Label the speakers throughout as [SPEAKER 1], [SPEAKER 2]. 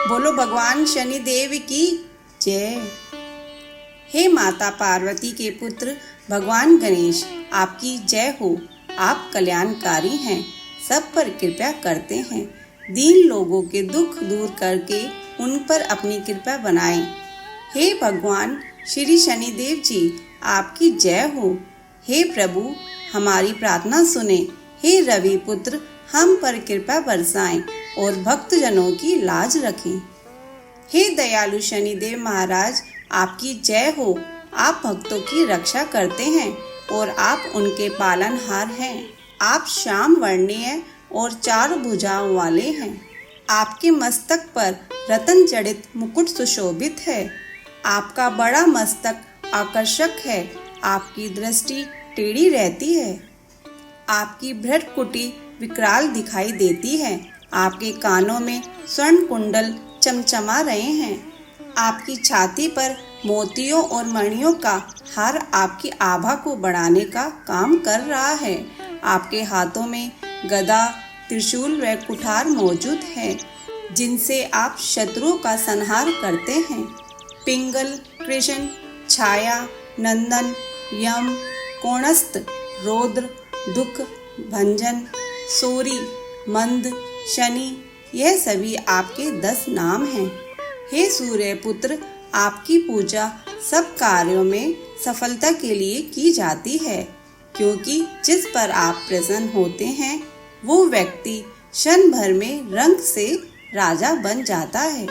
[SPEAKER 1] बोलो भगवान शनि देव की जय। हे माता पार्वती के पुत्र भगवान गणेश, आपकी जय हो। आप कल्याणकारी हैं, सब पर कृपा करते हैं। दीन लोगों के दुख दूर करके उन पर अपनी कृपा बनाएं। हे भगवान श्री शनिदेव जी, आपकी जय हो। हे प्रभु, हमारी प्रार्थना सुने। हे रवि पुत्र, हम पर कृपा बरसाएं और भक्तजनों की लाज रखें। हे दयालु शनिदेव महाराज, आपकी जय हो। आप भक्तों की रक्षा करते हैं और आप उनके पालनहार हैं। आप श्याम वर्णीय और 4 भुजाओं वाले हैं। आपके मस्तक पर रत्न जड़ित मुकुट सुशोभित है। आपका बड़ा मस्तक आकर्षक है। आपकी दृष्टि टेढ़ी रहती है। आपकी भ्रकुटी विकराल दिखाई देती है। आपके कानों में स्वर्ण कुंडल चमचमा रहे हैं। आपकी छाती पर मोतियों और मणियों का हार आपकी आभा को बढ़ाने का काम कर रहा है। आपके हाथों में गदा, त्रिशूल व कुठार मौजूद है, जिनसे आप शत्रुओं का संहार करते हैं। पिंगल, कृष्ण, छाया, नंदन, यम, कोणस्थ, रौद्र, दुख भंजन, सूरी, मंद, शनि, यह सभी आपके 10 नाम हैं। हे सूर्य पुत्र, आपकी पूजा सब कार्यों में सफलता के लिए की जाती है, क्योंकि जिस पर आप प्रसन्न होते हैं वो व्यक्ति क्षण भर में रंग से राजा बन जाता है।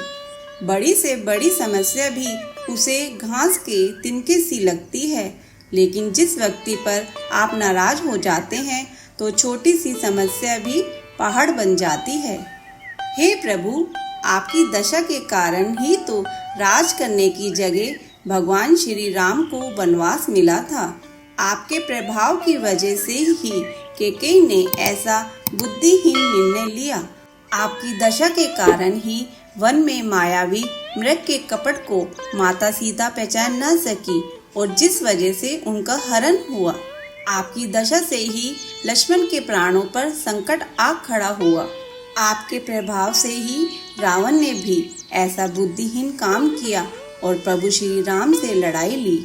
[SPEAKER 1] बड़ी से बड़ी समस्या भी उसे घास के तिनके सी लगती है, लेकिन जिस व्यक्ति पर आप नाराज हो जाते हैं तो छोटी सी समस्या भी पहाड़ बन जाती है। हे प्रभु, आपकी दशा के कारण ही तो राज करने की जगह भगवान श्री राम को वनवास मिला था। आपके प्रभाव की वजह से ही कैकेयी ने ऐसा बुद्धिहीन निर्णय लिया। आपकी दशा के कारण ही वन में मायावी मृग के कपट को माता सीता पहचान न सकी और जिस वजह से उनका हरण हुआ। आपकी दशा से ही लक्ष्मण के प्राणों पर संकट आ खड़ा हुआ। आपके प्रभाव से ही रावण ने भी ऐसा बुद्धिहीन काम किया और प्रभु श्री राम से लड़ाई ली।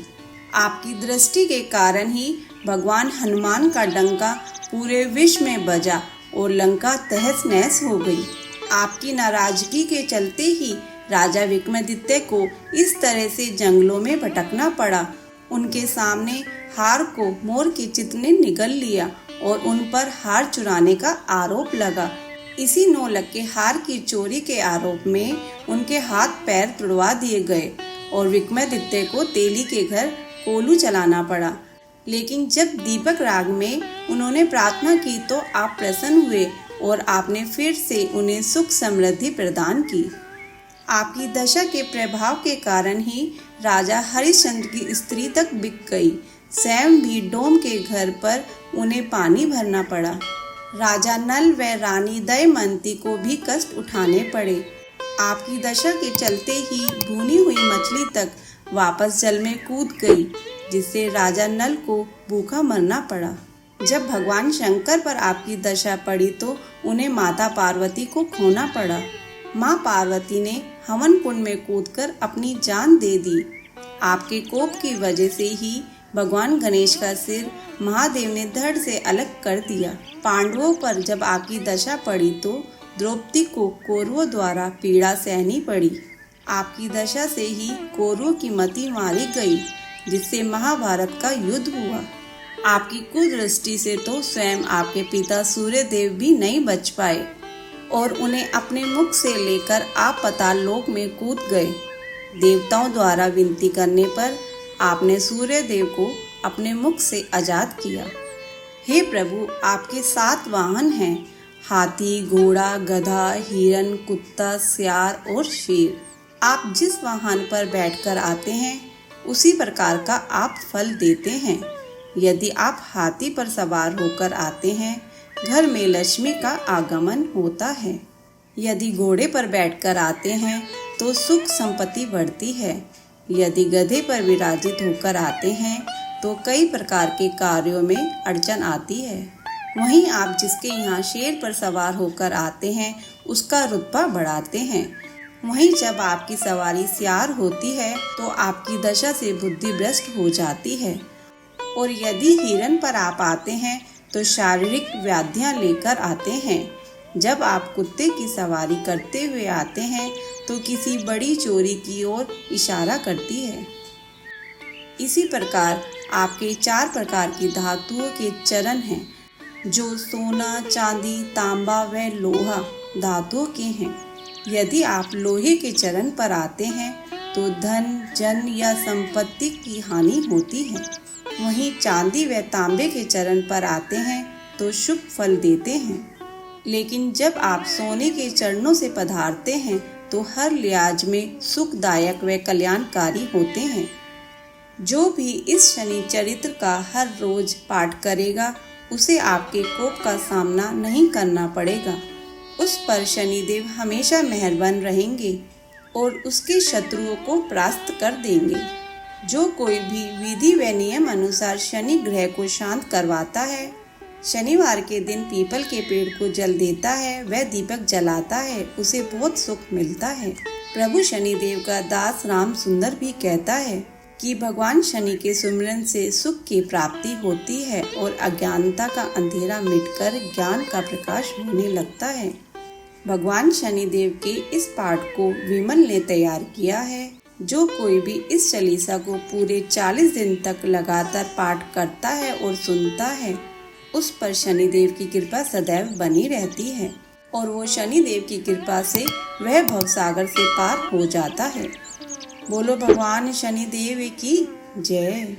[SPEAKER 1] आपकी दृष्टि के कारण ही भगवान हनुमान का डंका पूरे विश्व में बजा और लंका तहस नहस हो गई। आपकी नाराजगी के चलते ही राजा विक्रमादित्य को इस तरह से जंगलों में भटकना पड़ा। उनके सामने हार को मोर के चित्त ने निगल लिया और उन पर हार चुराने का आरोप लगा। इसी 9 लाख के हार की चोरी के आरोप में उनके हाथ पैर तुड़वा दिए गए और विक्रमादित्य को तेली के घर कोलू चलाना पड़ा। लेकिन जब दीपक राग में उन्होंने प्रार्थना की तो आप प्रसन्न हुए और आपने फिर से उन्हें सुख समृद्धि प्रदान की। आपकी दशा के प्रभाव के कारण ही राजा हरिश्चंद्र की स्त्री तक बिक गई। स्वयं भी डोम के घर पर उन्हें पानी भरना पड़ा। राजा नल व रानी दमयंती को भी कष्ट उठाने पड़े। आपकी दशा के चलते ही भुनी हुई मछली तक वापस जल में कूद गई, जिससे राजा नल को भूखा मरना पड़ा। जब भगवान शंकर पर आपकी दशा पड़ी तो उन्हें माता पार्वती को खोना पड़ा। माँ पार्वती ने हवन कुंड में कूदकर अपनी जान दे दी। आपके कोप की वजह से ही भगवान गणेश का सिर महादेव ने धड़ से अलग कर दिया। पांडवों पर जब आपकी दशा पड़ी तो द्रौपदी को कौरवों द्वारा पीड़ा सहनी पड़ी। आपकी दशा से ही कौरवों की मति मारी गई, जिससे महाभारत का युद्ध हुआ। आपकी कुदृष्टि से तो स्वयं आपके पिता सूर्यदेव भी नहीं बच पाए और उन्हें अपने मुख से लेकर आप पाताल लोक में कूद गए। देवताओं द्वारा विनती करने पर आपने सूर्यदेव को अपने मुख से आजाद किया। हे प्रभु, आपके 7 वाहन हैं, हाथी, घोड़ा, गधा, हिरन, कुत्ता, सियार और शेर। आप जिस वाहन पर बैठकर आते हैं उसी प्रकार का आप फल देते हैं। यदि आप हाथी पर सवार होकर आते हैं, घर में लक्ष्मी का आगमन होता है। यदि घोड़े पर बैठकर आते हैं तो सुख संपत्ति बढ़ती है। यदि गधे पर विराजित होकर आते हैं तो कई प्रकार के कार्यों में अड़चन आती है। वहीं आप जिसके यहाँ शेर पर सवार होकर आते हैं उसका रुतबा बढ़ाते हैं। वहीं जब आपकी सवारी सियार होती है तो आपकी दशा से बुद्धि भ्रष्ट हो जाती है। और यदि हिरन पर आप आते हैं तो शारीरिक व्याधियां लेकर आते हैं। जब आप कुत्ते की सवारी करते हुए आते हैं तो किसी बड़ी चोरी की ओर इशारा करती है। इसी प्रकार आपके 4 प्रकार की धातुओं के चरण हैं, जो सोना, चांदी, तांबा व लोहा धातुओं के हैं। यदि आप लोहे के चरण पर आते हैं तो धन, जन या संपत्ति की हानि होती है। वहीं चांदी व तांबे के चरण पर आते हैं तो शुभ फल देते हैं। लेकिन जब आप सोने के चरणों से पधारते हैं तो हर लिहाज में सुखदायक व कल्याणकारी होते हैं। जो भी इस शनि चरित्र का हर रोज पाठ करेगा उसे आपके कोप का सामना नहीं करना पड़ेगा। उस पर शनिदेव हमेशा मेहरबान रहेंगे और उसके शत्रुओं को परास्त कर देंगे। जो कोई भी विधि व नियम अनुसार शनि ग्रह को शांत करवाता है, शनिवार के दिन पीपल के पेड़ को जल देता है, वह दीपक जलाता है, उसे बहुत सुख मिलता है। प्रभु शनिदेव का दास राम सुंदर भी कहता है कि भगवान शनि के सुमिरन से सुख की प्राप्ति होती है और अज्ञानता का अंधेरा मिटकर ज्ञान का प्रकाश होने लगता है। भगवान शनिदेव के इस पाठ को विमल ने तैयार किया है। जो कोई भी इस चालीसा को पूरे 40 दिन तक लगातार पाठ करता है और सुनता है, उस पर शनिदेव की कृपा सदैव बनी रहती है और वो शनिदेव की कृपा से वह भवसागर से पार हो जाता है। बोलो भगवान शनिदेव की जय।